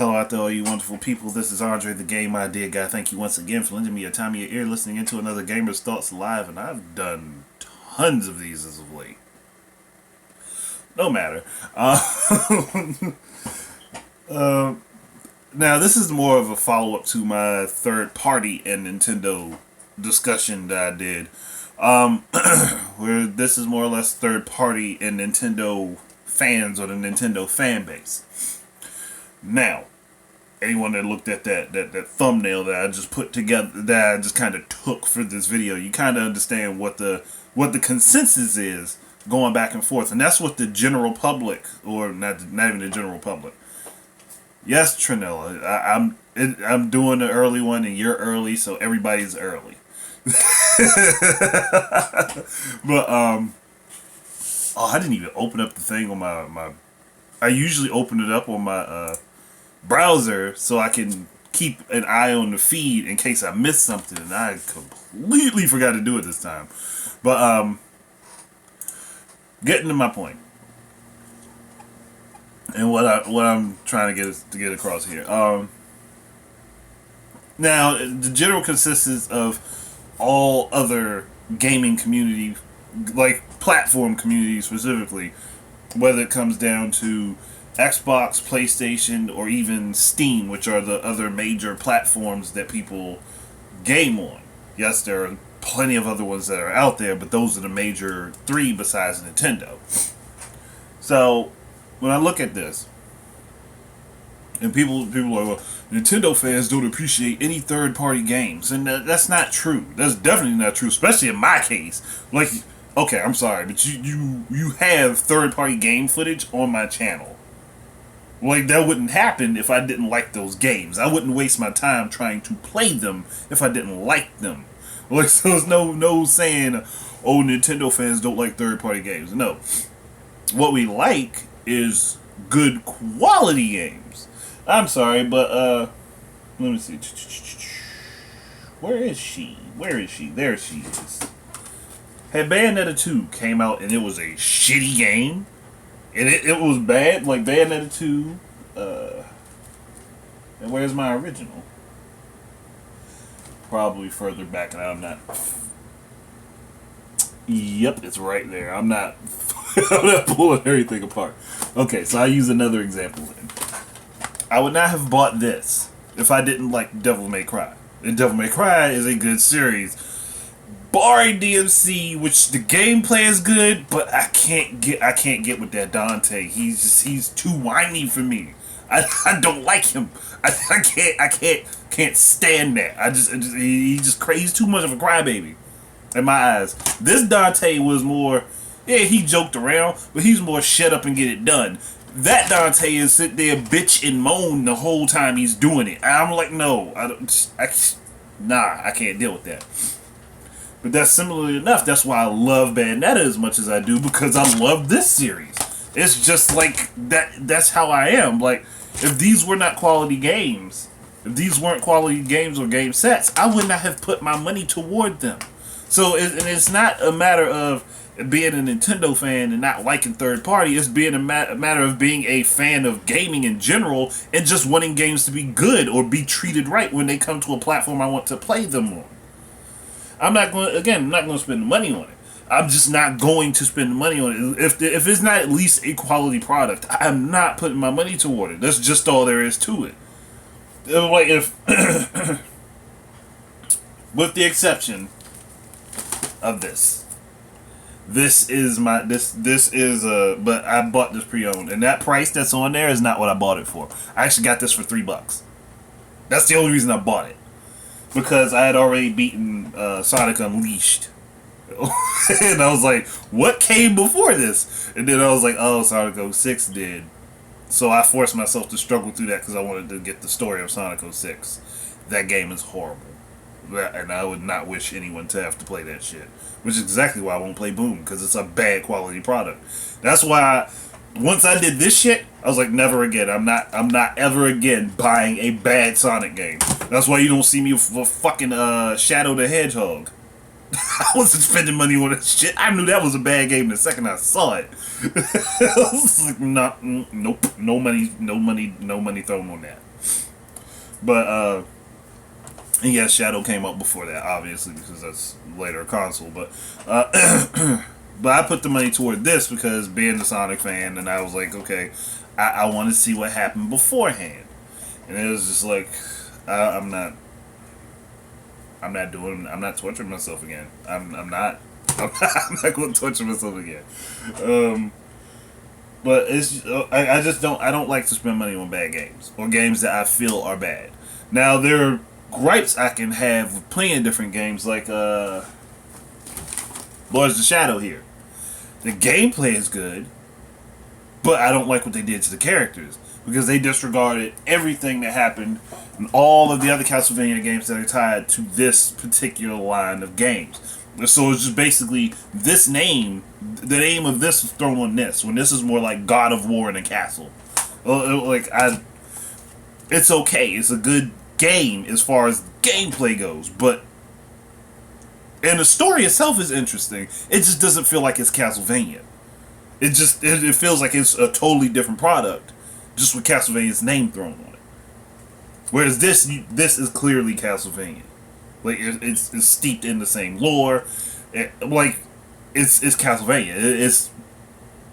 Hello out there, all you wonderful people. This is Andre, the Game Idea Guy. Thank you once again for lending me your time and your ear listening into another Gamer's Thoughts Live, and I've done tons of these as of late. No matter. Uh, Now, this is more of a follow-up to my third-party and Nintendo discussion that I did. Where this is more or less third-party and Nintendo fans or the Nintendo fan base. Now, anyone that looked at that thumbnail that I just put together, that I just kind of took for this video, you kind of understand what the consensus is going back and forth, and that's what the general public, or not even the general public. Yes, Trinella, I'm doing the early one, and you're early, so everybody's early. But oh, I didn't even open up the thing on my. I usually open it up on my browser so I can keep an eye on the feed in case I miss something, and I completely forgot to do it this time. But getting to my point, and what I'm trying to get across here. Now the general consensus of all other gaming community, like platform community specifically, whether it comes down to Xbox, PlayStation, or even Steam, which are the other major platforms that people game on. Yes, there are plenty of other ones that are out there, but those are the major three besides Nintendo. So, when I look at this, and people are like, well, Nintendo fans don't appreciate any third-party games, and that's not true. That's definitely not true, especially in my case. Like, okay, I'm sorry, but you have third-party game footage on my channel. Like, that wouldn't happen if I didn't like those games. I wouldn't waste my time trying to play them if I didn't like them. Like, so there's no saying, oh, Nintendo fans don't like third-party games. No. What we like is good quality games. I'm sorry, but, let me see. Where is she? There she is. Hey, Bayonetta 2 came out and it was a shitty game. And it was bad, like Bayonetta 2. And where's my original? Probably further back, and I'm not. Yep, it's right there. I'm not. I'm not pulling everything apart. Okay, so I'll use another example then. I would not have bought this if I didn't like Devil May Cry. And Devil May Cry is a good series. Barring DMC, which the gameplay is good, but I can't get with that Dante. He's too whiny for me. I don't like him. I can't stand that. He's too much of a crybaby in my eyes. This Dante was more, yeah, he joked around, but he's more shut up and get it done. That Dante is sit there bitch and moan the whole time he's doing it. I'm like, no, I can't deal with that. But that's similarly enough. That's why I love Bayonetta as much as I do, because I love this series. It's just like that. That's how I am. Like, if these were not quality games, if these weren't quality games or game sets, I would not have put my money toward them. So it's not a matter of being a Nintendo fan and not liking third party. It's being a matter of being a fan of gaming in general and just wanting games to be good or be treated right when they come to a platform I want to play them on. I'm not going to spend money on it. I'm just not going to spend money on it. If it's not at least a quality product, I'm not putting my money toward it. That's just all there is to it. Like, if with the exception of this. This is but I bought this pre-owned, and that price that's on there is not what I bought it for. I actually got this for $3. That's the only reason I bought it. Because I had already beaten Sonic Unleashed. And I was like, what came before this? And then I was like, oh, Sonic 06 did. So I forced myself to struggle through that because I wanted to get the story of Sonic 06. That game is horrible. And I would not wish anyone to have to play that shit. Which is exactly why I won't play Boom, because it's a bad quality product. That's why once I did this shit, I was like, never again. I'm not ever again buying a bad Sonic game. That's why you don't see me for fucking Shadow the Hedgehog. I wasn't spending money on that shit. I knew that was a bad game the second I saw it. I was like, nope, no money thrown on that. But and yes, Shadow came out before that, obviously, because that's later console. But but I put the money toward this because being a Sonic fan, and I was like, okay, I want to see what happened beforehand, and it was just like, I'm not. I'm not torturing myself again. I'm not. I'm not going to torture myself again. But it's I just don't. I don't like to spend money on bad games or games that I feel are bad. Now there are gripes I can have with playing different games, like Lords of the Shadow here. The gameplay is good, but I don't like what they did to the characters because they disregarded everything that happened in all of the other Castlevania games that are tied to this particular line of games. So it's just basically this name, the name of this is thrown on this, when this is more like God of War in a castle. It's okay. It's a good game as far as gameplay goes, but and the story itself is interesting. It just doesn't feel like it's Castlevania. It feels like it's a totally different product, just with Castlevania's name thrown on it. Whereas this is clearly Castlevania. Like it's steeped in the same lore. It's Castlevania. It's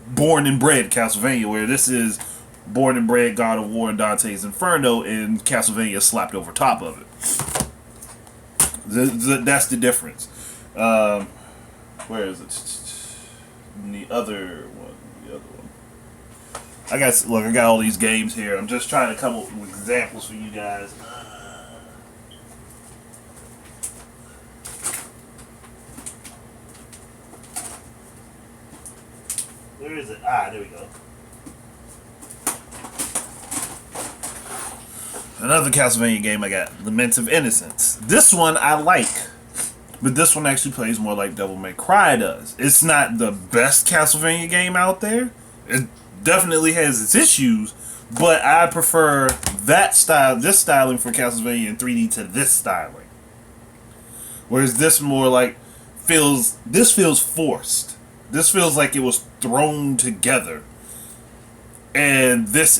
born and bred Castlevania. Where this is born and bred God of War and Dante's Inferno, and Castlevania slapped over top of it. That's the difference. Where is it? The other one. I got all these games here. I'm just trying to come up with examples for you guys. Where is it? There we go. Another Castlevania game I got, Lament of Innocence. This one I like, but this one actually plays more like Devil May Cry does. It's not the best Castlevania game out there. It definitely has its issues, but I prefer this styling for Castlevania in 3D to this styling. Whereas this more like feels forced. This feels like it was thrown together. And this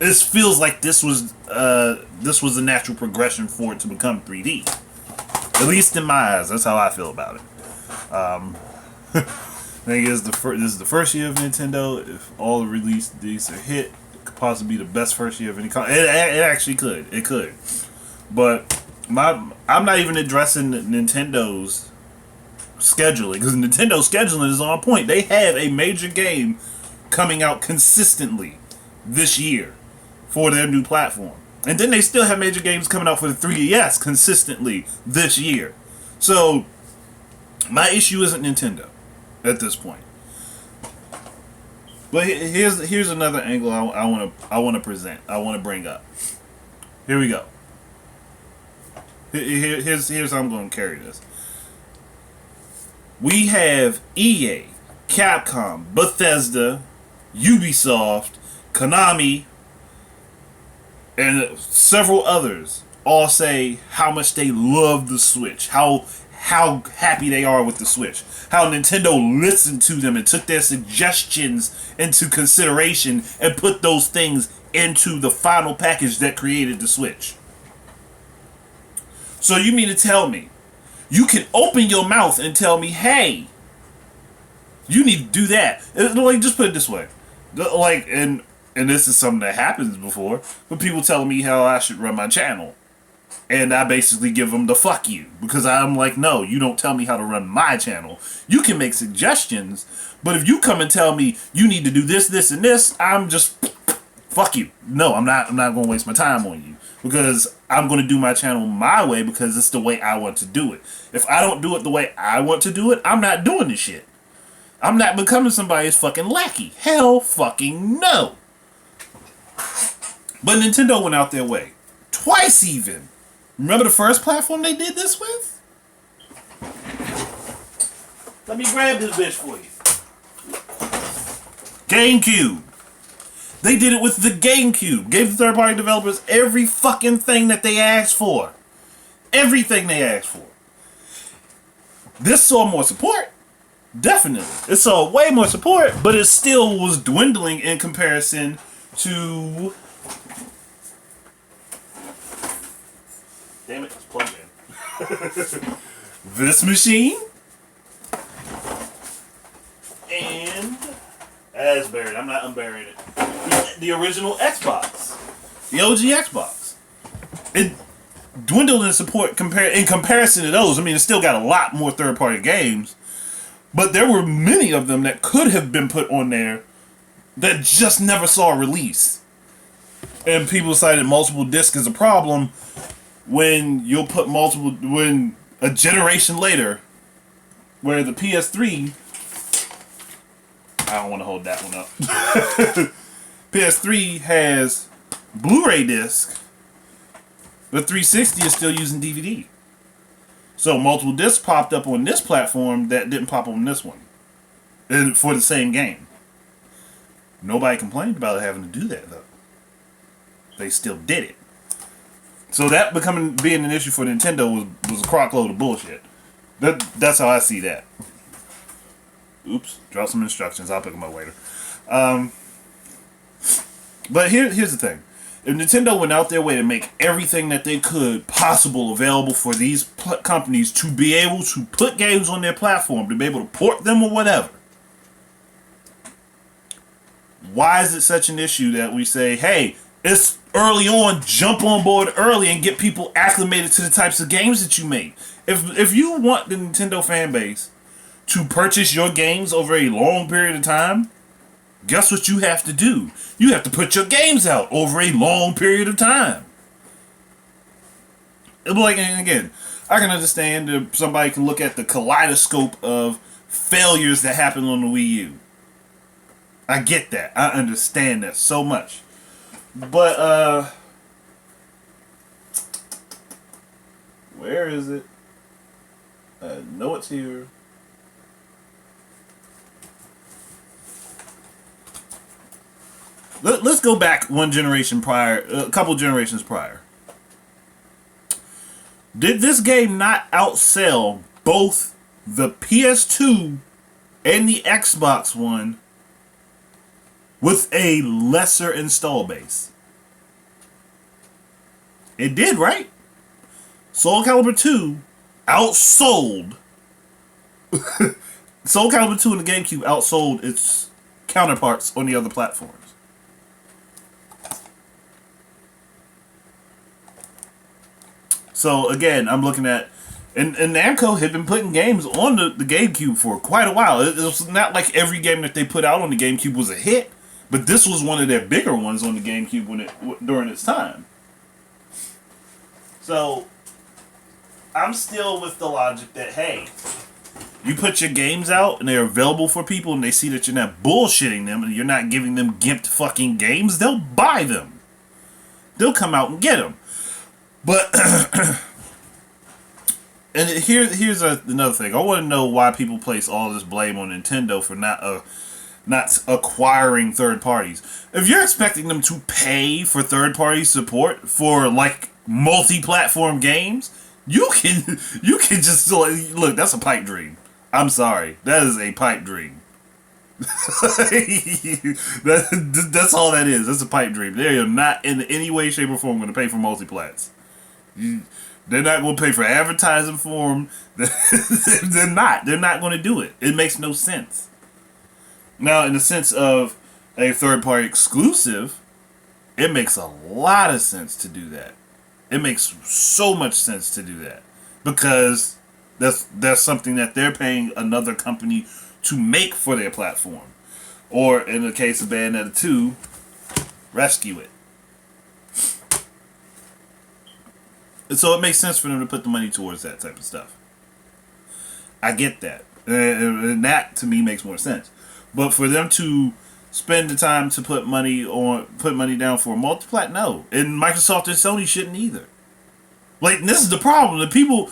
feels like this was a natural progression for it to become 3D. At least in my eyes, that's how I feel about it. Thing is, this is the first year of Nintendo. If all the release dates are hit, it could possibly be the best first year of any console. It actually could. It could. But I'm not even addressing Nintendo's scheduling, because Nintendo's scheduling is on point. They have a major game coming out consistently this year for their new platform. And then they still have major games coming out for the 3DS consistently this year. So, my issue isn't Nintendo at this point. But here's another angle I want to present. I want to bring up. Here we go. Here's how I'm going to carry this. We have EA, Capcom, Bethesda, Ubisoft, Konami, and several others all say how much they love the Switch, how happy they are with the Switch, how Nintendo listened to them and took their suggestions into consideration and put those things into the final package that created the Switch. So you mean to tell me you can open your mouth and tell me, hey, you need to do that? Like, just put it this way. Like, and this is something that happens before, but people telling me how I should run my channel. And I basically give them the fuck you. Because I'm like, no, you don't tell me how to run my channel. You can make suggestions, but if you come and tell me you need to do this, this, and this, I'm just, fuck you. No, I'm not going to waste my time on you. Because I'm going to do my channel my way because it's the way I want to do it. If I don't do it the way I want to do it, I'm not doing this shit. I'm not becoming somebody's fucking lackey. Hell fucking no. But Nintendo went out their way. Twice even. Remember the first platform they did this with? Let me grab this bitch for you. GameCube. They did it with the GameCube. Gave the third-party developers every fucking thing that they asked for. Everything they asked for. This saw more support. Definitely. It saw way more support, but it still was dwindling in comparison to Damn it, it's plugged in. This machine. And as buried. I'm not unburying it. The original Xbox. The OG Xbox. It dwindled in support in comparison to those. I mean, it's still got a lot more third-party games. But there were many of them that could have been put on there that just never saw a release. And people cited multiple discs as a problem when you'll put when a generation later, where the PS3, I don't want to hold that one up. PS3 has Blu-ray disc, but 360 is still using DVD. So multiple discs popped up on this platform that didn't pop on this one, and for the same game. Nobody complained about having to do that though. They still did it. So that being an issue for Nintendo was a crockload of bullshit. That's how I see that. Oops, drop some instructions. I'll pick them up later. But here's the thing. If Nintendo went out their way to make everything that they could possible available for these companies to be able to put games on their platform, to be able to port them or whatever, why is it such an issue that we say, hey, it's early on, jump on board early and get people acclimated to the types of games that you make? If you want the Nintendo fan base to purchase your games over a long period of time, guess what you have to do? You have to put your games out over a long period of time. It'll be like, and again, I can understand if somebody can look at the kaleidoscope of failures that happened on the Wii U. I get that. I understand that so much. But, where is it? I know it's here. Let's go back one generation prior, a couple generations prior. Did this game not outsell both the PS2 and the Xbox One with a lesser install base? It did, right? Soul Calibur 2 outsold Soul Calibur 2 and the GameCube outsold its counterparts on the other platforms. So again, I'm looking at, and Namco had been putting games on the GameCube for quite a while. It was not like every game that they put out on the GameCube was a hit, but this was one of their bigger ones on the GameCube during its time. So I'm still with the logic that, hey, you put your games out and they're available for people and they see that you're not bullshitting them and you're not giving them gimped fucking games, they'll buy them. They'll come out and get them. But, and here's another thing. I want to know why people place all this blame on Nintendo for not acquiring third parties. If you're expecting them to pay for third party support for like multi-platform games, you can just look. That's a pipe dream. I'm sorry, that is a pipe dream. That's all that is. That's a pipe dream. They are not in any way, shape, or form going to pay for multi-plats. They're not going to pay for advertising for them. They're not. They're not going to do it. It makes no sense. Now, in the sense of a third-party exclusive, it makes a lot of sense to do that. It makes so much sense to do that. Because that's something that they're paying another company to make for their platform. Or, in the case of Bayonetta 2, rescue it. And so it makes sense for them to put the money towards that type of stuff. I get that. And that, to me, makes more sense. But for them to spend the time to put money down for a multiplat, no. And Microsoft and Sony shouldn't either. Like, this is the problem. The people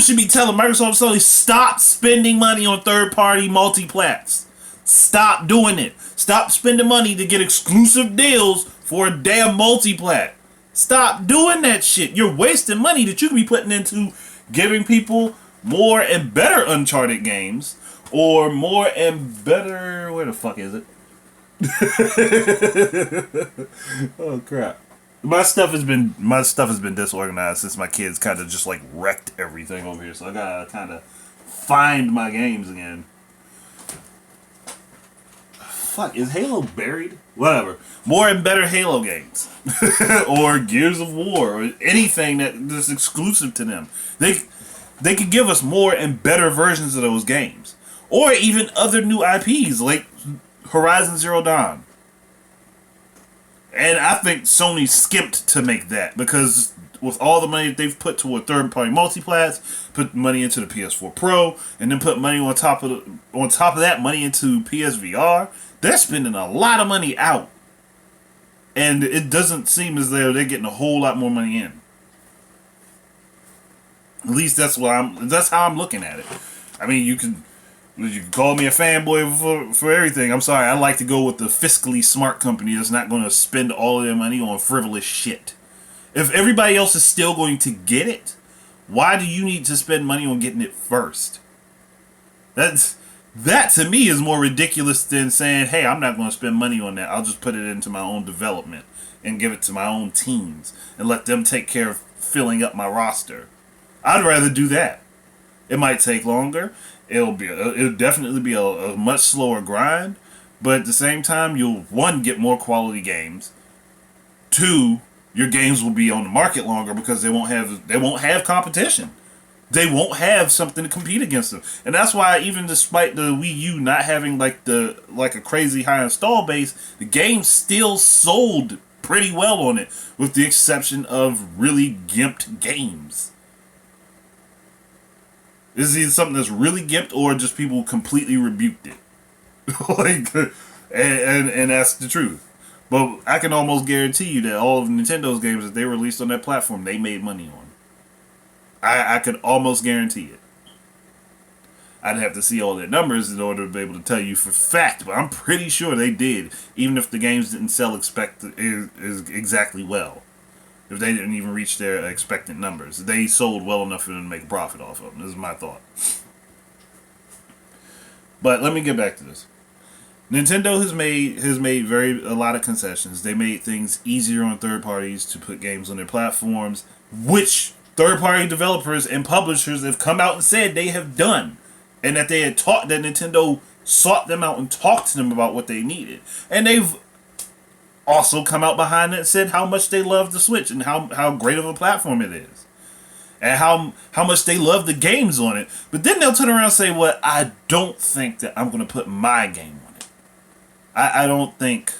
should be telling Microsoft and Sony, stop spending money on third-party multiplats. Stop doing it. Stop spending money to get exclusive deals for a damn multiplat. Stop doing that shit. You're wasting money that you can be putting into giving people more and better Uncharted games, or more and better... Where the fuck is it? Oh, crap. My stuff has been disorganized since my kids kind of just like wrecked everything over here. So I gotta kind of find my games again. Fuck, is Halo buried? Whatever. More and better Halo games, or Gears of War, or anything that's exclusive to them. They could give us more and better versions of those games, or even other new IPs like Horizon Zero Dawn. And I think Sony skimped to make that because with all the money that they've put toward third-party multiplats, put money into the PS4 Pro, and then put money on top of that money into PSVR, they're spending a lot of money out, and it doesn't seem as though they're getting a whole lot more money in. At least that's how I'm looking at it. I mean, you can call me a fanboy for everything. I'm sorry. I like to go with the fiscally smart company that's not going to spend all of their money on frivolous shit. If everybody else is still going to get it, why do you need to spend money on getting it first? That to me is more ridiculous than saying, hey, I'm not going to spend money on that. I'll just put it into my own development and give it to my own teams and let them take care of filling up my roster. I'd rather do that. It might take longer. It'll definitely be a much slower grind, but at the same time, you'll one get more quality games. Two, your games will be on the market longer because they won't have competition. They won't have something to compete against them, and that's why even despite the Wii U not having like a crazy high install base, the game still sold pretty well on it, with the exception of really gimped games. This is either something that's really gimped or just people completely rebuked it. like, and that's the truth. But I can almost guarantee you that all of Nintendo's games that they released on that platform, they made money on. I could almost guarantee it. I'd have to see all their numbers in order to be able to tell you for fact, but I'm pretty sure they did, even if the games didn't sell exactly well. If they didn't even reach their expected numbers. They sold well enough for them to make a profit off of them. This is my thought. But let me get back to this. Nintendo has made a lot of concessions. They made things easier on third parties to put games on their platforms, which third party developers and publishers have come out and said they have done. And that they had taught that Nintendo sought them out and talked to them about what they needed. And they've also come out behind it and said how much they love the Switch and how great of a platform it is. And how much they love the games on it. But then they'll turn around and say, well, I don't think that I'm going to put my game on it. I don't think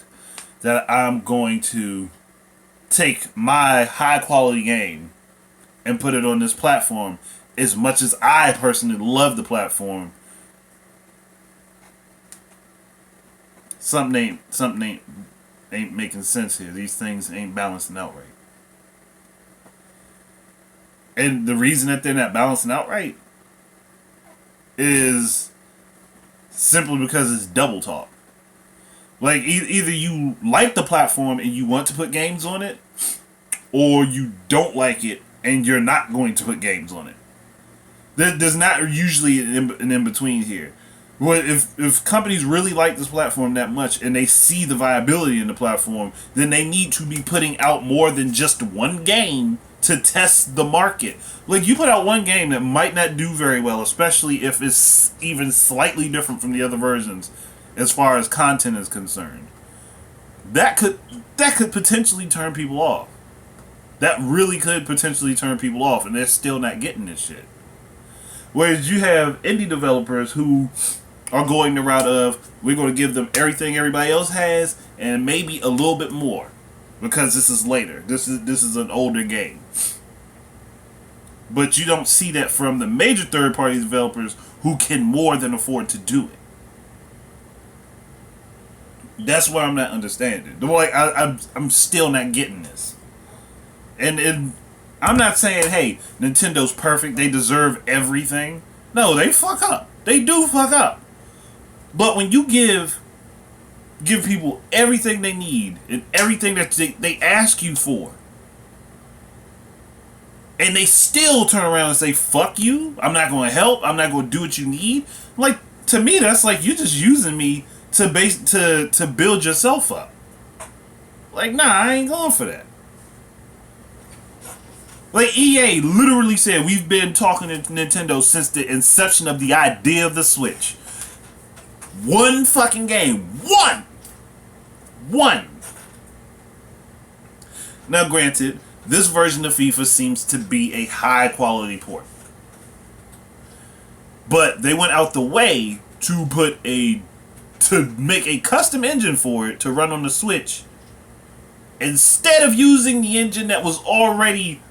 that I'm going to take my high quality game and put it on this platform as much as I personally love the platform. Something ain't making sense here. These things ain't balancing out right. And the reason that they're not balancing out right is simply because it's double talk. Like, either you like the platform and you want to put games on it, or you don't like it and you're not going to put games on it. There's not usually an in-between here. Well, if companies really like this platform that much and they see the viability in the platform, then they need to be putting out more than just one game to test the market. Like, you put out one game that might not do very well, especially if it's even slightly different from the other versions as far as content is concerned. That could potentially turn people off. That really could potentially turn people off, and they're still not getting this shit. Whereas you have indie developers who are going the route of, we're going to give them everything everybody else has and maybe a little bit more because this is later. This is an older game. But you don't see that from the major third-party developers who can more than afford to do it. That's what I'm not understanding. Like, I'm still not getting this. And I'm not saying, hey, Nintendo's perfect, they deserve everything. No, they fuck up. They do fuck up. But when you give people everything they need and everything that they ask you for, and they still turn around and say, fuck you, I'm not going to help, I'm not going to do what you need, like, to me, that's like you're just using me to build yourself up. Like, nah, I ain't going for that. Like, EA literally said, we've been talking to Nintendo since the inception of the idea of the Switch. One fucking game. One. Now, granted, this version of FIFA seems to be a high quality port. But they went out the way to make a custom engine for it to run on the Switch instead of using the engine that was already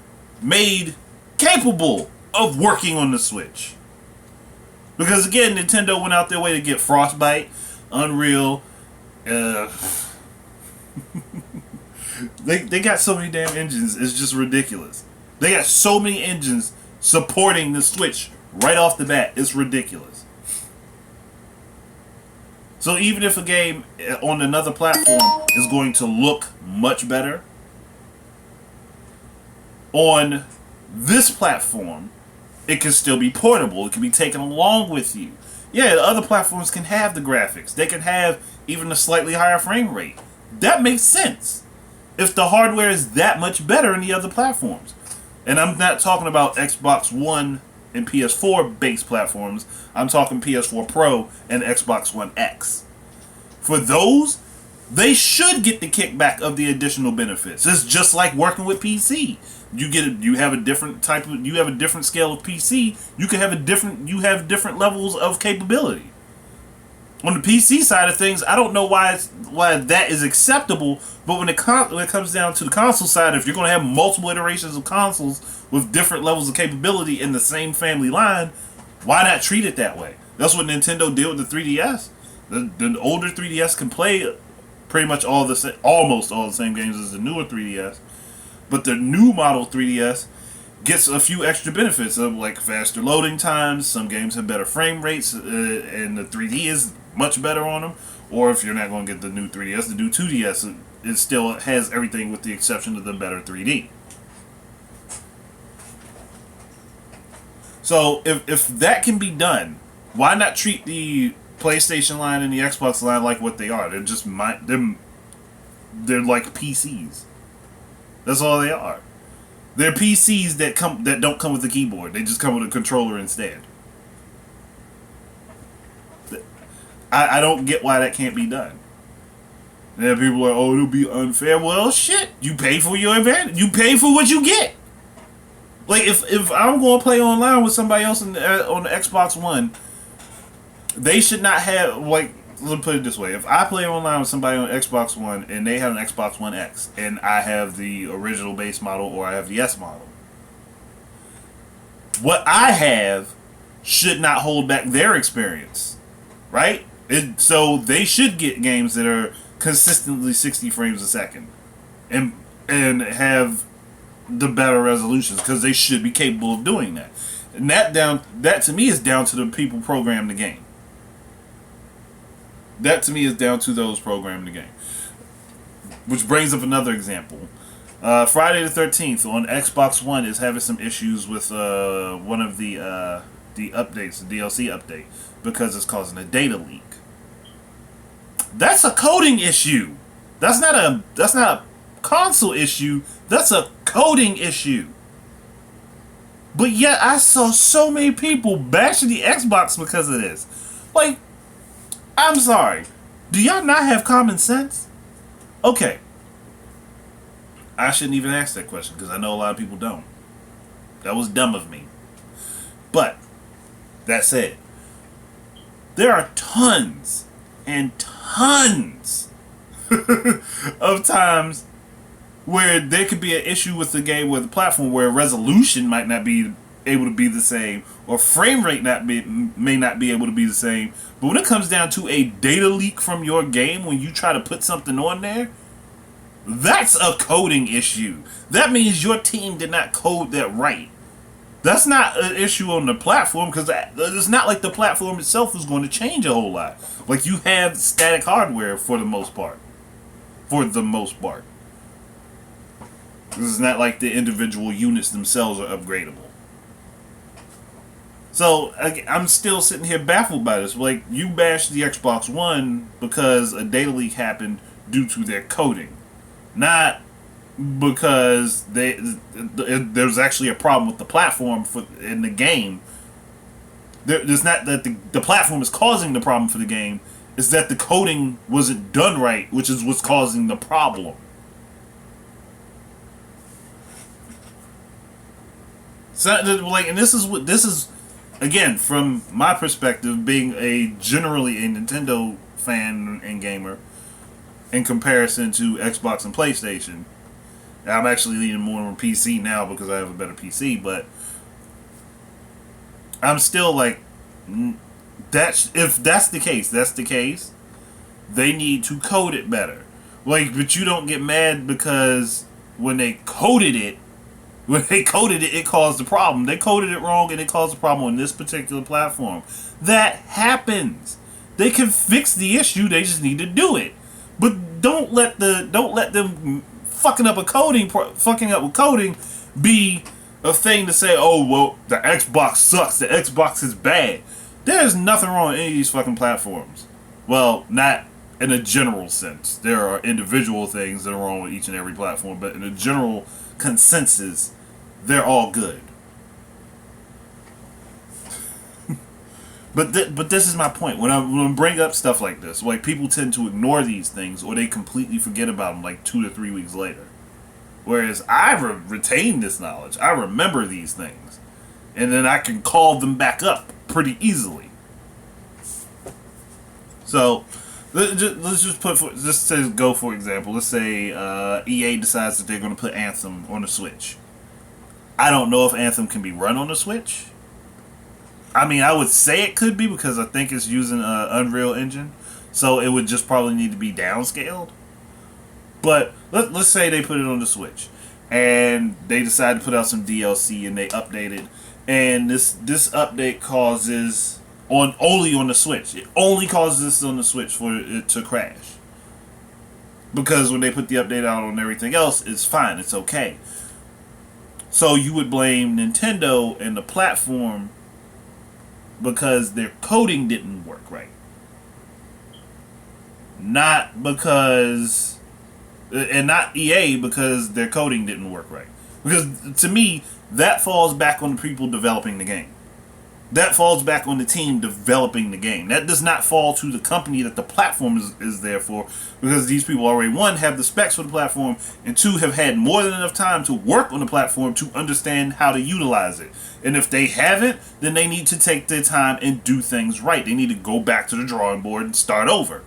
made capable of working on the Switch. Because again, Nintendo went out their way to get Frostbite, Unreal, they got so many damn engines, it's just ridiculous. They got so many engines supporting the Switch right off the bat, it's ridiculous. So even if a game on another platform is going to look much better, on this platform, it can still be portable. It can be taken along with you. Yeah, the other platforms can have the graphics. They can have even a slightly higher frame rate. That makes sense if the hardware is that much better in the other platforms. And I'm not talking about Xbox One and PS4 base platforms. I'm talking PS4 Pro and Xbox One X. For those, they should get the kickback of the additional benefits. It's just like working with PC. You have a different scale of PC. You have different levels of capability. On the PC side of things, I don't know why that is acceptable, but when it comes down to the console side, if you're going to have multiple iterations of consoles with different levels of capability in the same family line, why not treat it that way? That's what Nintendo did with the 3DS. The older 3DS can play pretty much almost all the same games as the newer 3DS, but the new model 3DS gets a few extra benefits of like faster loading times. Some games have better frame rates, and the 3D is much better on them. Or if you're not going to get the new 3DS, the new 2DS, it still has everything with the exception of the better 3D. So if that can be done, why not treat the PlayStation line and the Xbox line like what they are? They're just they're like PCs. That's all they are. They're PCs that don't come with a keyboard. They just come with a controller instead. I don't get why that can't be done. And then people are, oh, it'll be unfair. Well, shit. You pay for your advantage. You pay for what you get. Like, if I'm going to play online with somebody else on the Xbox One, they should not have, like, let's put it this way. If I play online with somebody on Xbox One and they have an Xbox One X and I have the original base model or I have the S model, what I have should not hold back their experience, right? So they should get games that are consistently 60 frames a second and have the better resolutions because they should be capable of doing that. And that to me is down to the people programming the game. That to me is down to those programming the game. Which brings up another example. Friday the 13th on Xbox One is having some issues with one of the updates, the DLC update, because it's causing a data leak. That's a coding issue. That's not a console issue. That's a coding issue. But yet I saw so many people bashing the Xbox because of this. Like, I'm sorry. Do y'all not have common sense? Okay. I shouldn't even ask that question because I know a lot of people don't. That was dumb of me. But, that said, there are tons and tons of times where there could be an issue with the game with the platform where resolution might not be able to be the same or frame rate may not be able to be the same. But when it comes down to a data leak from your game when you try to put something on there, that's a coding issue. That means your team did not code that right. That's not an issue on the platform because it's not like the platform itself is going to change a whole lot. Like you have static hardware for the most part. It's not like the individual units themselves are upgradable. So I'm still sitting here baffled by this. Like you bashed the Xbox One because a data leak happened due to their coding, not because there's actually a problem with the platform in the game. There's not that the platform is causing the problem for the game. It's that the coding wasn't done right, which is what's causing the problem. So, like, and this is again from my perspective, being generally a Nintendo fan and gamer in comparison to Xbox and PlayStation. I'm actually leaning more on PC now because I have a better PC, but I'm still like, if that's the case, that's the case. They need to code it better. Like, but you don't get mad because when they coded it, it caused the problem. They coded it wrong and it caused the problem on this particular platform. That happens. They can fix the issue. They just need to do it. But don't let them fucking up with coding be a thing to say, oh well, the Xbox sucks. The Xbox is bad. There's nothing wrong with any of these fucking platforms. Well, not in a general sense. There are individual things that are wrong with each and every platform, but in a general consensus, they're all good. But this is my point. When I bring up stuff like this, like, people tend to ignore these things or they completely forget about them like 2 to 3 weeks later. Whereas I retain this knowledge. I remember these things. And then I can call them back up pretty easily. So, let's just say, go for example. Let's say EA decides that they're going to put Anthem on the Switch. I don't know if Anthem can be run on the Switch. I mean, I would say it could be because I think it's using Unreal Engine. So it would just probably need to be downscaled. But let's say they put it on the Switch. And they decide to put out some DLC and they update it. And this update causes, only on the Switch. It only causes this on the Switch for it to crash. Because when they put the update out on everything else, it's fine. It's okay. So you would blame Nintendo and the platform because their coding didn't work right. Not because... And not EA because their coding didn't work right. Because to me, that falls back on the people developing the game. That falls back on the team developing the game. That does not fall to the company that the platform is there for, because these people already, one, have the specs for the platform, and two, have had more than enough time to work on the platform to understand how to utilize it. And if they haven't, then they need to take their time and do things right. They need to go back to the drawing board and start over.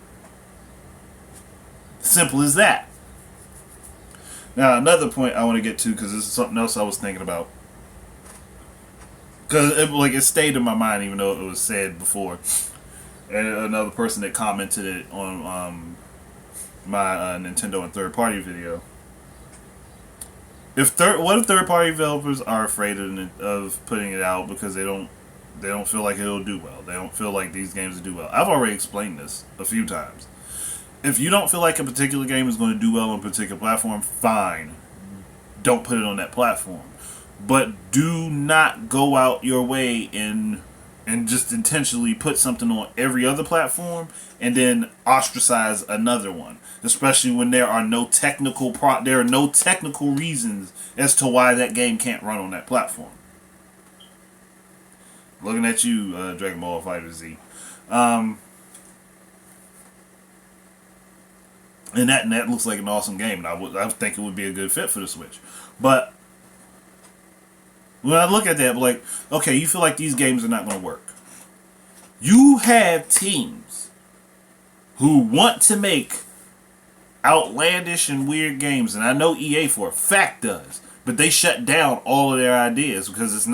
Simple as that. Now, another point I want to get to, because this is something else I was thinking about. Because it stayed in my mind, even though it was said before. And another person that commented it on my Nintendo and third-party video. What if third-party developers are afraid of putting it out because they don't feel like it'll do well? They don't feel like these games will do well. I've already explained this a few times. If you don't feel like a particular game is going to do well on a particular platform, fine. Don't put it on that platform. But do not go out your way and just intentionally put something on every other platform and then ostracize another one. Especially when there are no technical reasons as to why that game can't run on that platform. Looking at you, Dragon Ball FighterZ. And that looks like an awesome game, and I think it would be a good fit for the Switch. But when I look at that, I'm like, okay, you feel like these games are not going to work. You have teams who want to make outlandish and weird games, and I know EA for a fact does, but they shut down all of their ideas because it's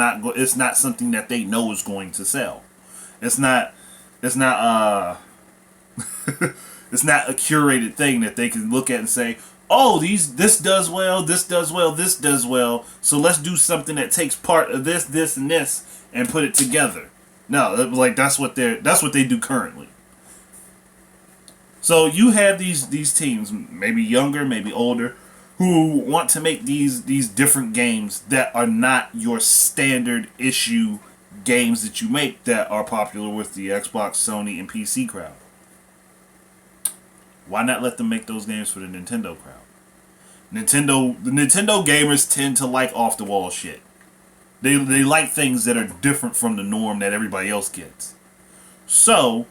not something that they know is going to sell. It's not it's not a curated thing that they can look at and say, oh, this does well, this does well, this does well, so let's do something that takes part of this, this, and this, and put it together. No, like that's what they do currently. So you have these teams, maybe younger, maybe older, who want to make these different games that are not your standard issue games that you make that are popular with the Xbox, Sony, and PC crowd. Why not let them make those games for the Nintendo crowd? The Nintendo gamers tend to like off the wall shit. They like things that are different from the norm that everybody else gets. So,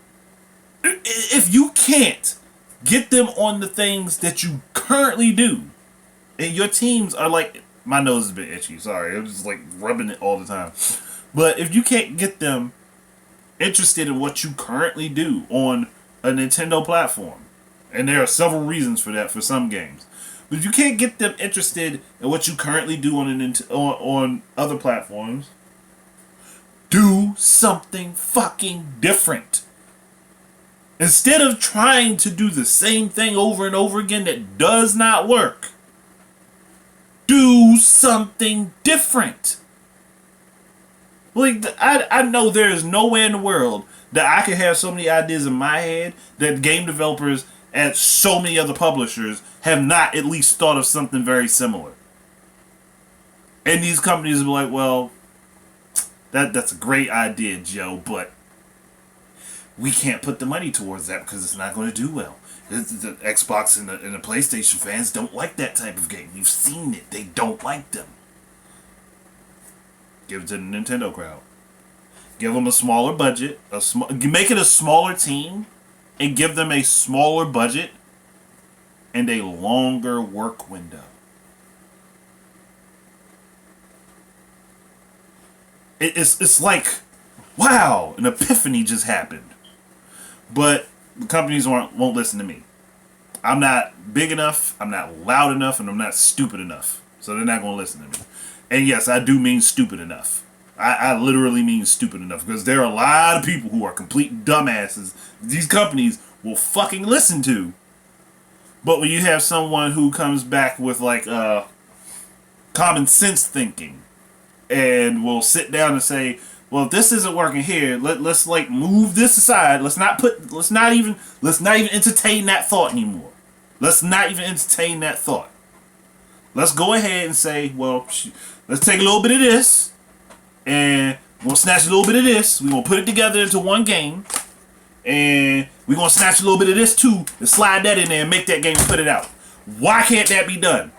if you can't get them on the things that you currently do, and your teams are like, my nose is a bit itchy, sorry, I'm just like rubbing it all the time. But if you can't get them interested in what you currently do on a Nintendo platform, and there are several reasons for that for some games, but if you can't get them interested in what you currently do on other platforms, do something fucking different. Instead of trying to do the same thing over and over again that does not work, do something different. Like, I know there is nowhere in the world that I could have so many ideas in my head that game developers at so many other publishers have not at least thought of something very similar. And these companies will be like, well, that's a great idea, Joe, but we can't put the money towards that because it's not going to do well. The Xbox and the PlayStation fans don't like that type of game. You've seen it. They don't like them. Give it to the Nintendo crowd. Give them a smaller budget. Make it a smaller team and give them a smaller budget and a longer work window. It's like, wow, an epiphany just happened. But the companies won't listen to me. I'm not big enough, I'm not loud enough, and I'm not stupid enough. So they're not going to listen to me. And yes, I do mean stupid enough. I literally mean stupid enough. Because there are a lot of people who are complete dumbasses these companies will fucking listen to. But when you have someone who comes back with like common sense thinking and will sit down and say, well, if this isn't working here, let's like move this aside. Let's not even entertain that thought anymore. Let's not even entertain that thought. Let's go ahead and say, well, let's take a little bit of this, and we'll snatch a little bit of this. We're going to put it together into one game, and we're going to snatch a little bit of this too, and slide that in there and make that game and put it out. Why can't that be done?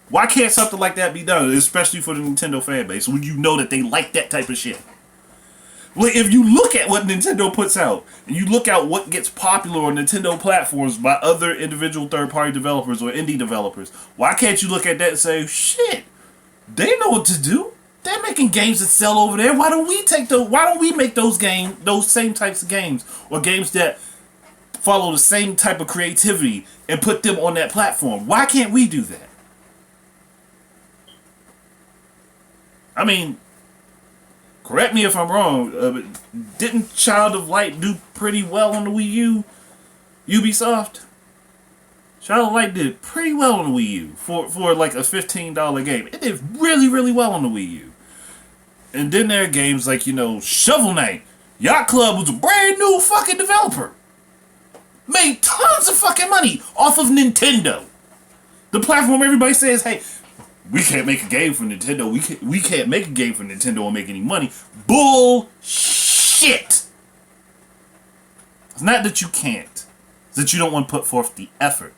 Why can't something like that be done, especially for the Nintendo fan base, when you know that they like that type of shit? Like, if you look at what Nintendo puts out, and you look at what gets popular on Nintendo platforms by other individual third-party developers or indie developers, why can't you look at that and say, shit, they know what to do. They're making games that sell over there. Why don't we make those same types of games, or games that follow the same type of creativity and put them on that platform? Why can't we do that? I mean, correct me if I'm wrong, but didn't Child of Light do pretty well on the Wii U? Ubisoft? Child of Light did pretty well on the Wii U for like a $15 game. It did really, really well on the Wii U. And then there are games like, Shovel Knight. Yacht Club was a brand new fucking developer. Made tons of fucking money off of Nintendo. The platform everybody says, hey, we can't make a game for Nintendo. We can't make a game for Nintendo and make any money. Bullshit. It's not that you can't. It's that you don't want to put forth the effort.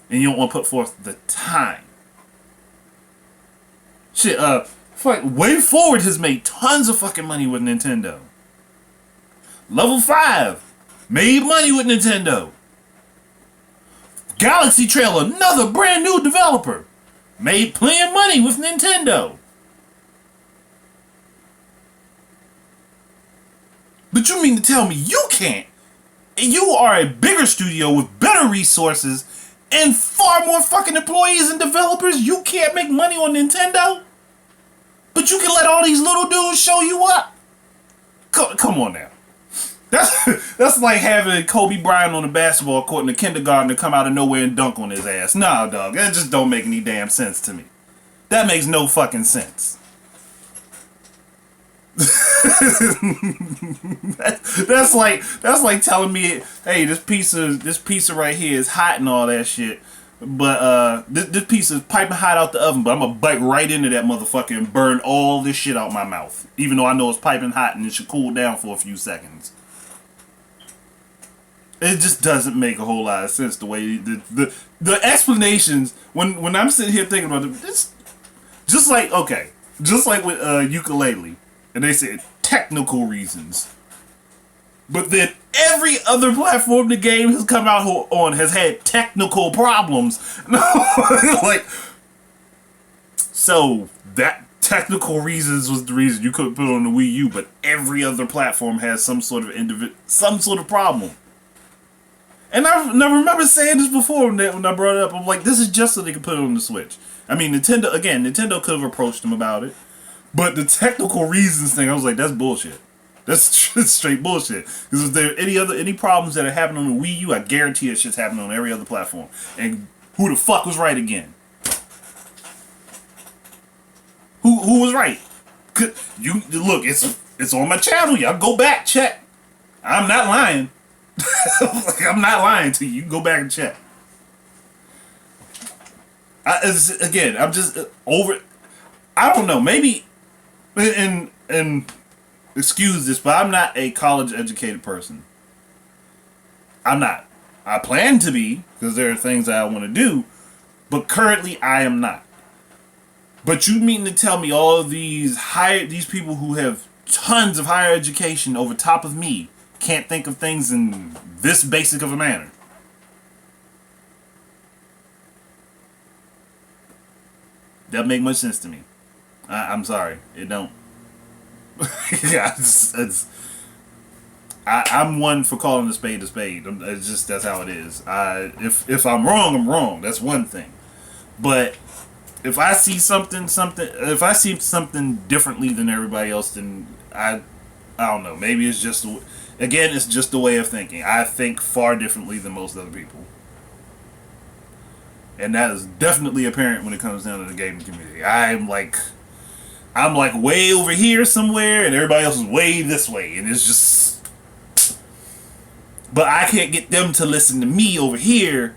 And you don't want to put forth the time. Shit, Way Forward has made tons of fucking money with Nintendo. Level 5 made money with Nintendo. Galaxy Trail, another brand new developer, made plenty of money with Nintendo. But you mean to tell me you can't? And you are a bigger studio with better resources and far more fucking employees and developers. You can't make money on Nintendo? But you can let all these little dudes show you up? Come on now. That's like having Kobe Bryant on the basketball court in the kindergarten to come out of nowhere and dunk on his ass. Nah, dog. That just don't make any damn sense to me. That makes no fucking sense. that's like telling me, hey, this pizza right here is hot and all that shit, but this pizza is piping hot out the oven, but I'm gonna bite right into that motherfucker and burn all this shit out my mouth, even though I know it's piping hot and it should cool down for a few seconds. It just doesn't make a whole lot of sense the way the explanations when I'm sitting here thinking about it. It's just like okay, just like with ukulele, and they said technical reasons, but then every other platform the game has come out on has had technical problems. Like so that technical reasons was the reason you couldn't put it on the Wii U, but every other platform has some sort of problem. And I remember saying this before when I brought it up. I'm like, this is just so they can put it on the Switch. I mean, Nintendo could have approached them about it. But the technical reasons thing, I was like, that's bullshit. That's straight bullshit. Because if there are any problems that are happening on the Wii U, I guarantee it shit's happening on every other platform. And who the fuck was right again? Who was right? You look, it's on my channel. Y'all go back, check. I'm not lying. I'm not lying to you. You can go back and check. I'm just over. I don't know. Maybe, and excuse this, but I'm not a college educated person. I'm not. I plan to be because there are things that I want to do, but currently I am not. But you mean to tell me all of these people who have tons of higher education over top of me can't think of things in this basic of a manner? That make much sense to me. I'm sorry, it don't. Yeah, I'm one for calling a spade a spade. It's just that's how it is. If I'm wrong, I'm wrong. That's one thing. But if I see if I see something differently than everybody else, then I don't know. Maybe it's just. Again, it's just a way of thinking. I think far differently than most other people. And that is definitely apparent when it comes down to the gaming community. I'm like way over here somewhere and everybody else is way this way. And it's just... But I can't get them to listen to me over here,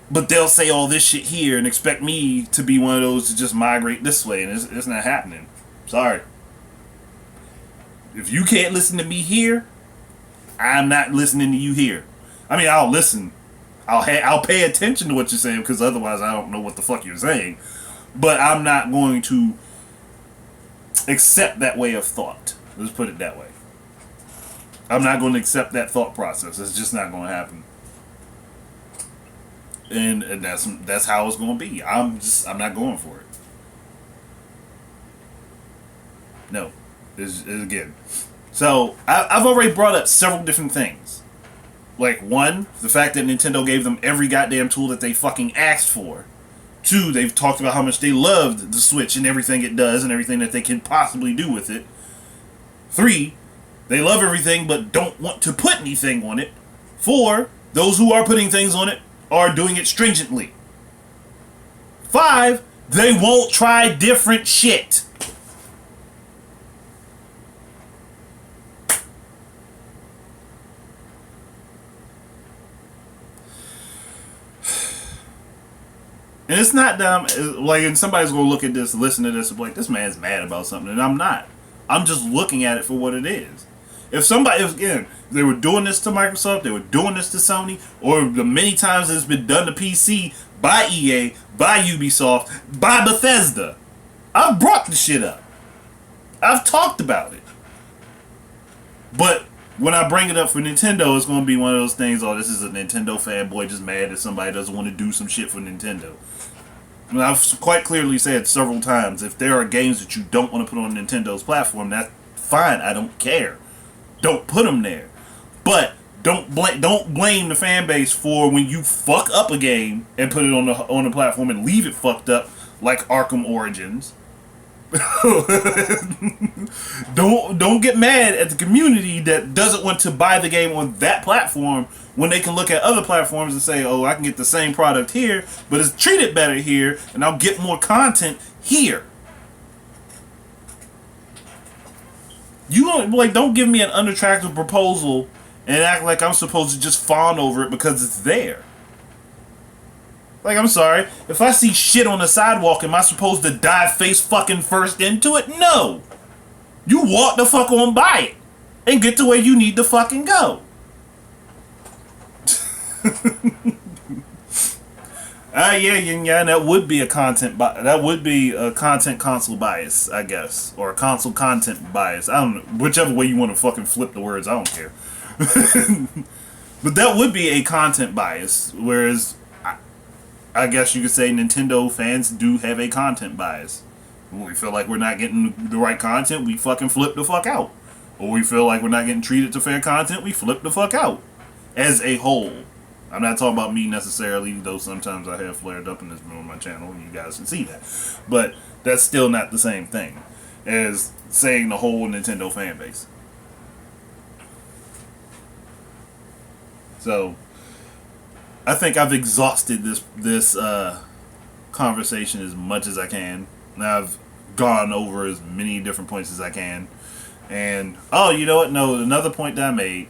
but they'll say all this shit here and expect me to be one of those to just migrate this way. And it's not happening. Sorry. If you can't listen to me here, I'm not listening to you here. I mean, I'll listen. I'll pay attention to what you're saying because otherwise I don't know what the fuck you're saying. But I'm not going to accept that way of thought. Let's put it that way. I'm not going to accept that thought process. It's just not going to happen. And that's how it's going to be. I'm not going for it. No. It's again. So, I've already brought up several different things. Like, one, the fact that Nintendo gave them every goddamn tool that they fucking asked for. Two, they've talked about how much they loved the Switch and everything it does and everything that they can possibly do with it. Three, they love everything but don't want to put anything on it. Four, those who are putting things on it are doing it stringently. Five, they won't try different shit. And it's not dumb. Like, and somebody's gonna look at this, listen to this, and be like, "This man's mad about something," and I'm not. I'm just looking at it for what it is. If they were doing this to Microsoft, they were doing this to Sony, or the many times it's been done to PC by EA, by Ubisoft, by Bethesda, I've brought the shit up. I've talked about it. But when I bring it up for Nintendo, it's going to be one of those things, oh, this is a Nintendo fanboy just mad that somebody doesn't want to do some shit for Nintendo. And I've quite clearly said several times, if there are games that you don't want to put on Nintendo's platform, that's fine. I don't care. Don't put them there. But don't blame the fan base for when you fuck up a game and put it on the platform and leave it fucked up like Arkham Origins. Don't get mad at the community that doesn't want to buy the game on that platform when they can look at other platforms and say, oh, I can get the same product here, but it's treated better here, and I'll get more content here. Don't give me an unattractive proposal and act like I'm supposed to just fawn over it because it's there. Like, I'm sorry, if I see shit on the sidewalk, am I supposed to dive face fucking first into it? No! You walk the fuck on by it and get to where you need to fucking go. Yeah, that would be a that would be a content console bias, I guess, or a console content bias. I don't know, whichever way you want to fucking flip the words. I don't care. But that would be a content bias, whereas I guess you could say Nintendo fans do have a content bias. When we feel like we're not getting the right content, we fucking flip the fuck out. Or we feel like we're not getting treated to fair content, we flip the fuck out. As a whole. I'm not talking about me necessarily, though sometimes I have flared up in this on my channel and you guys can see that. But that's still not the same thing as saying the whole Nintendo fan base. So I think I've exhausted this conversation as much as I can. And I've gone over as many different points as I can. And oh, you know what? No, another point that I made.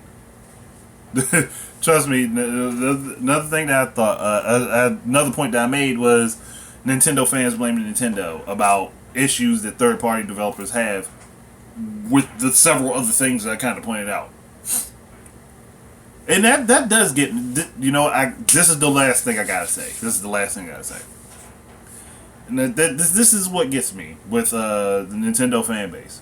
Trust me, another thing that I thought, another point that I made was Nintendo fans blaming Nintendo about issues that third-party developers have with the several other things that I kind of pointed out. And that does get, you know, this is the last thing I gotta say. This is the last thing I gotta say. And this is what gets me with the Nintendo fan base.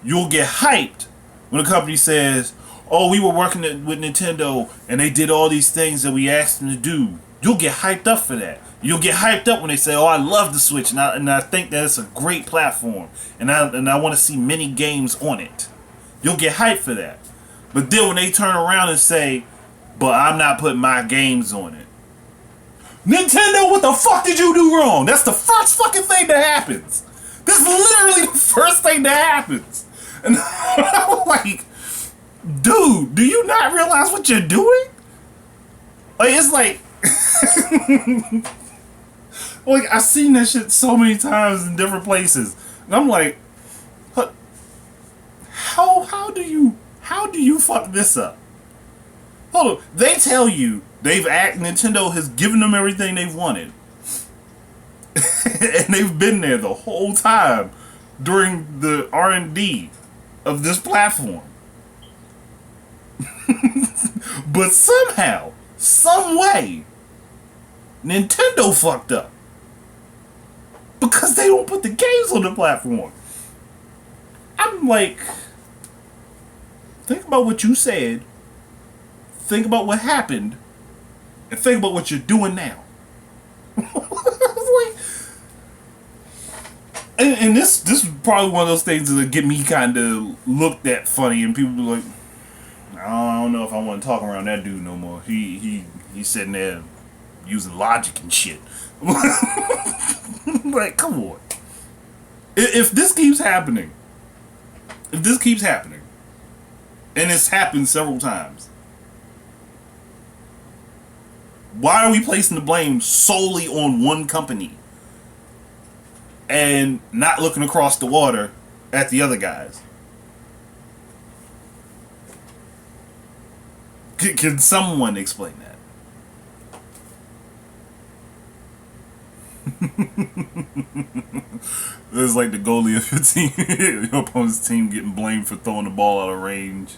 You'll get hyped when a company says, oh, we were working with Nintendo and they did all these things that we asked them to do. You'll get hyped up for that. You'll get hyped up when they say, oh, I love the Switch and I think that it's a great platform and I want to see many games on it. You'll get hyped for that. But then when they turn around and say, but I'm not putting my games on it. Nintendo, what the fuck did you do wrong? That's the first fucking thing that happens. This is literally the first thing that happens. And I'm like, dude, do you not realize what you're doing? Like, it's like, like I've seen that shit so many times in different places, and I'm like, how do you fuck this up? Hold on, they tell you Nintendo has given them everything they've wanted, and they've been there the whole time during the R&D of this platform. But somehow, some way, Nintendo fucked up because they don't put the games on the platform. I'm like, think about what you said, think about what happened, and think about what you're doing now. Like, and this is probably one of those things that get me kind of looked at funny, and people be like, I don't know if I want to talk around that dude no more. He's sitting there using logic and shit. Like, come on. If this keeps happening, and it's happened several times, why are we placing the blame solely on one company and not looking across the water at the other guys? Can someone explain that? It's like the goalie of your team, your opponent's team getting blamed for throwing the ball out of range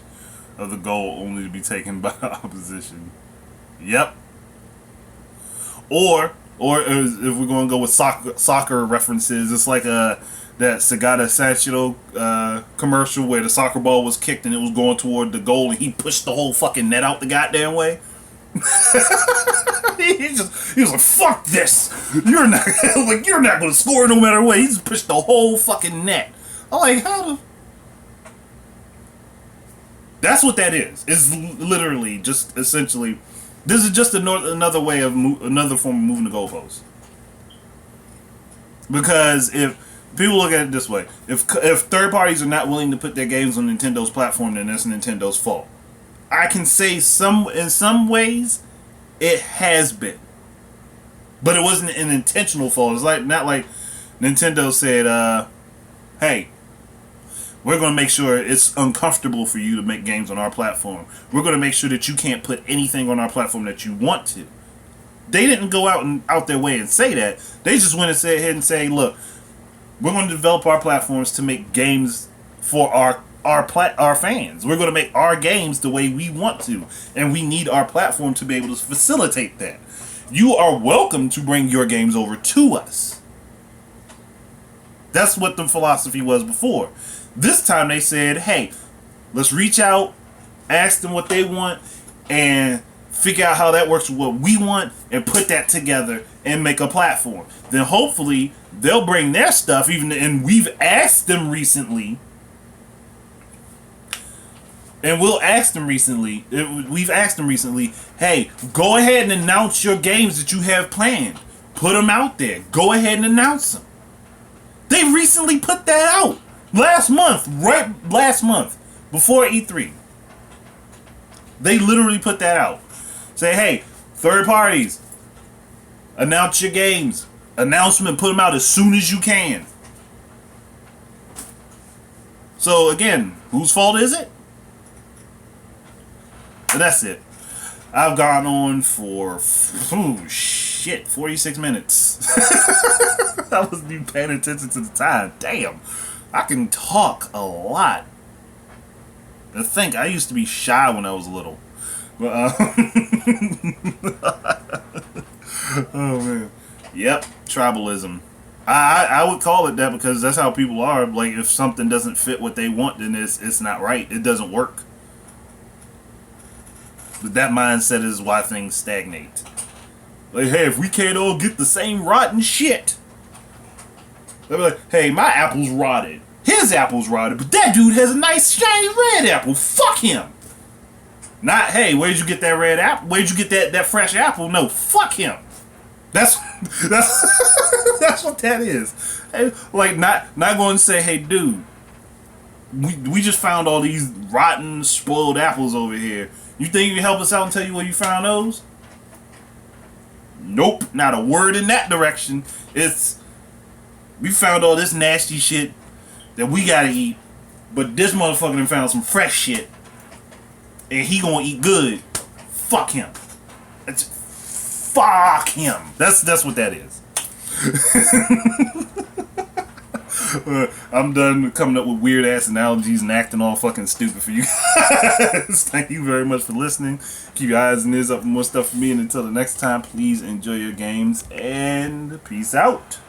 of the goal only to be taken by the opposition. Yep. Or if we're going to go with soccer references, it's like that Sagata Sanchiro commercial where the soccer ball was kicked and it was going toward the goal and he pushed the whole fucking net out the goddamn way. he was like, fuck this, you're not going to score no matter what. He just pushed the whole fucking net. I'm like, how the... That's what that is. It's literally just essentially, this is just another way of another form of moving the goalposts. Because if people look at it this way, if third parties are not willing to put their games on Nintendo's platform, then that's Nintendo's fault. I can say in some ways it has been, but it wasn't an intentional fault. It's not like Nintendo said, "Hey, we're going to make sure it's uncomfortable for you to make games on our platform. We're going to make sure that you can't put anything on our platform that you want to." They didn't go out their way and say that. They just went ahead and say, "Look, we're going to develop our platforms to make games for our our fans. We're going to make our games the way we want to, and we need our platform to be able to facilitate that. You are welcome to bring your games over to us. That's what the philosophy was before. This time they said, hey, let's reach out, ask them what they want, and figure out how that works with what we want, and put that together and make a platform. Then hopefully they'll bring their stuff, and we've asked them recently. And we've asked them recently, hey, go ahead and announce your games that you have planned. Put them out there. Go ahead and announce them. They recently put that out. Last month, before E3. They literally put that out. Say, hey, third parties, announce your games. Announcement, put them out as soon as you can. So again, whose fault is it? And that's it. I've gone on for 46 minutes. I wasn't even paying attention to the time. Damn, I can talk a lot. I think I used to be shy when I was little. But, oh man, yep, tribalism. I would call it that because that's how people are. Like, if something doesn't fit what they want, then it's not right. It doesn't work. But that mindset is why things stagnate. Like, hey, if we can't all get the same rotten shit, they'll be like, hey, my apple's rotted. His apple's rotted, but that dude has a nice shiny red apple. Fuck him. Not, hey, where'd you get that red apple? Where'd you get that fresh apple? No, fuck him. That's that's what that is. Hey, like, not going to say, hey, dude, we just found all these rotten, spoiled apples over here. You think you can help us out and tell you where you found those? Nope, not a word in that direction. We found all this nasty shit that we gotta eat, but this motherfucker done found some fresh shit, and he gonna eat good. Fuck him. Fuck him. That's what that is. I'm done coming up with weird ass analogies and acting all fucking stupid for you guys. Thank you very much for listening. Keep your eyes and ears up for more stuff from me, and until the next time, please enjoy your games and peace out.